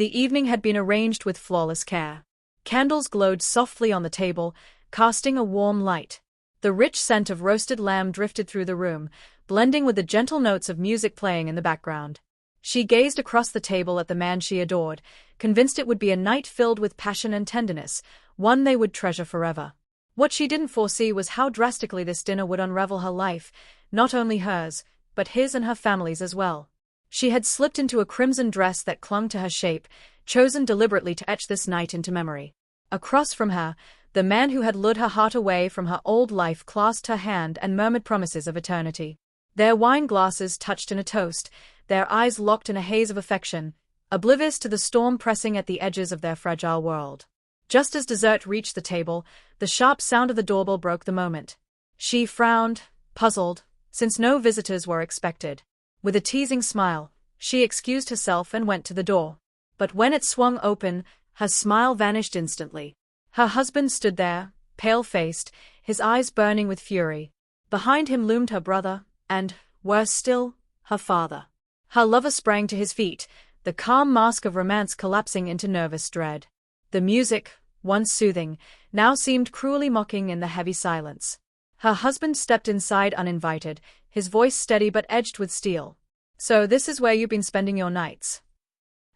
The evening had been arranged with flawless care. Candles glowed softly on the table, casting a warm light. The rich scent of roasted lamb drifted through the room, blending with the gentle notes of music playing in the background. She gazed across the table at the man she adored, convinced it would be a night filled with passion and tenderness, one they would treasure forever. What she didn't foresee was how drastically this dinner would unravel her life, not only hers, but his and her family's as well. She had slipped into a crimson dress that clung to her shape, chosen deliberately to etch this night into memory. Across from her, the man who had lured her heart away from her old life clasped her hand and murmured promises of eternity. Their wine glasses touched in a toast, their eyes locked in a haze of affection, oblivious to the storm pressing at the edges of their fragile world. Just as dessert reached the table, the sharp sound of the doorbell broke the moment. She frowned, puzzled, since no visitors were expected. With a teasing smile, she excused herself and went to the door. But when it swung open, her smile vanished instantly. Her husband stood there, pale-faced, his eyes burning with fury. Behind him loomed her brother, and, worse still, her father. Her lover sprang to his feet, the calm mask of romance collapsing into nervous dread. The music, once soothing, now seemed cruelly mocking in the heavy silence. Her husband stepped inside uninvited, his voice steady but edged with steel. "So this is where you've been spending your nights?"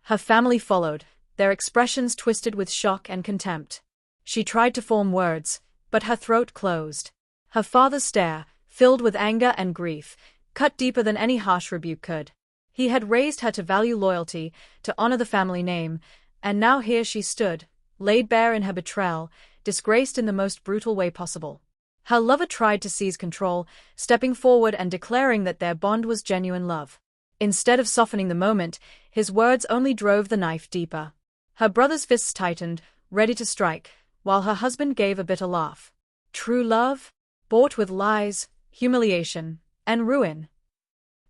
Her family followed, their expressions twisted with shock and contempt. She tried to form words, but her throat closed. Her father's stare, filled with anger and grief, cut deeper than any harsh rebuke could. He had raised her to value loyalty, to honor the family name, and now here she stood, laid bare in her betrayal, disgraced in the most brutal way possible. Her lover tried to seize control, stepping forward and declaring that their bond was genuine love. Instead of softening the moment, his words only drove the knife deeper. Her brother's fists tightened, ready to strike, while her husband gave a bitter laugh. True love? Bought with lies, humiliation, and ruin.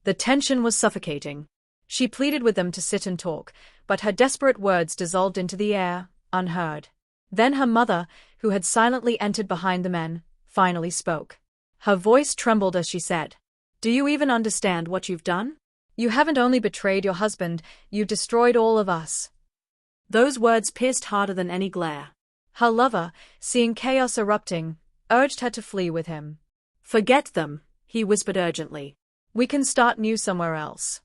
The tension was suffocating. She pleaded with them to sit and talk, but her desperate words dissolved into the air, unheard. Then her mother, who had silently entered behind the men, finally spoke. Her voice trembled as she said, "Do you even understand what you've done? You haven't only betrayed your husband, you've destroyed all of us." Those words pierced harder than any glare. Her lover, seeing chaos erupting, urged her to flee with him. "Forget them," he whispered urgently. "We can start new somewhere else."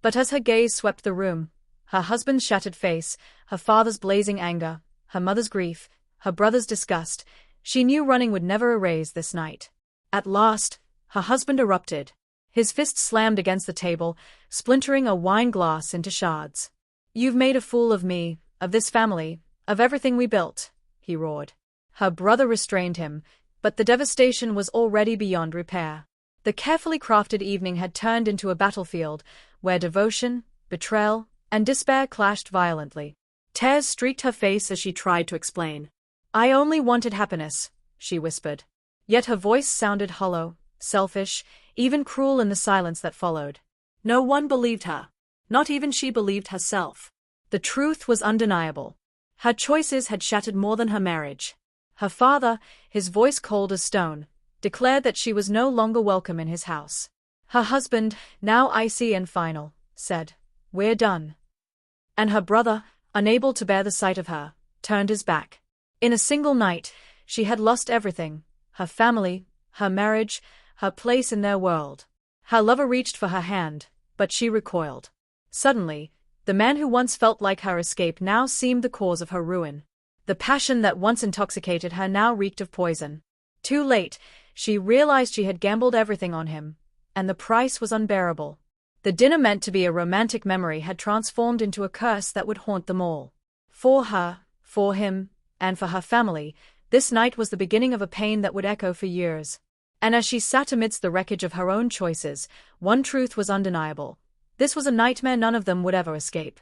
But as her gaze swept the room, her husband's shattered face, her father's blazing anger, her mother's grief, her brother's disgust, she knew running would never erase this night. At last, her husband erupted. His fist slammed against the table, splintering a wine glass into shards. "You've made a fool of me, of this family, of everything we built," he roared. Her brother restrained him, but the devastation was already beyond repair. The carefully crafted evening had turned into a battlefield, where devotion, betrayal, and despair clashed violently. Tears streaked her face as she tried to explain. "I only wanted happiness," she whispered. Yet her voice sounded hollow, selfish, even cruel in the silence that followed. No one believed her. Not even she believed herself. The truth was undeniable. Her choices had shattered more than her marriage. Her father, his voice cold as stone, declared that she was no longer welcome in his house. Her husband, now icy and final, said, "We're done." And her brother, unable to bear the sight of her, turned his back. In a single night, she had lost everything: her family, her marriage, her place in their world. Her lover reached for her hand, but she recoiled. Suddenly, the man who once felt like her escape now seemed the cause of her ruin. The passion that once intoxicated her now reeked of poison. Too late, she realized she had gambled everything on him, and the price was unbearable. The dinner meant to be a romantic memory had transformed into a curse that would haunt them all. For her, for him, and for her family, this night was the beginning of a pain that would echo for years. And as she sat amidst the wreckage of her own choices, one truth was undeniable: this was a nightmare none of them would ever escape.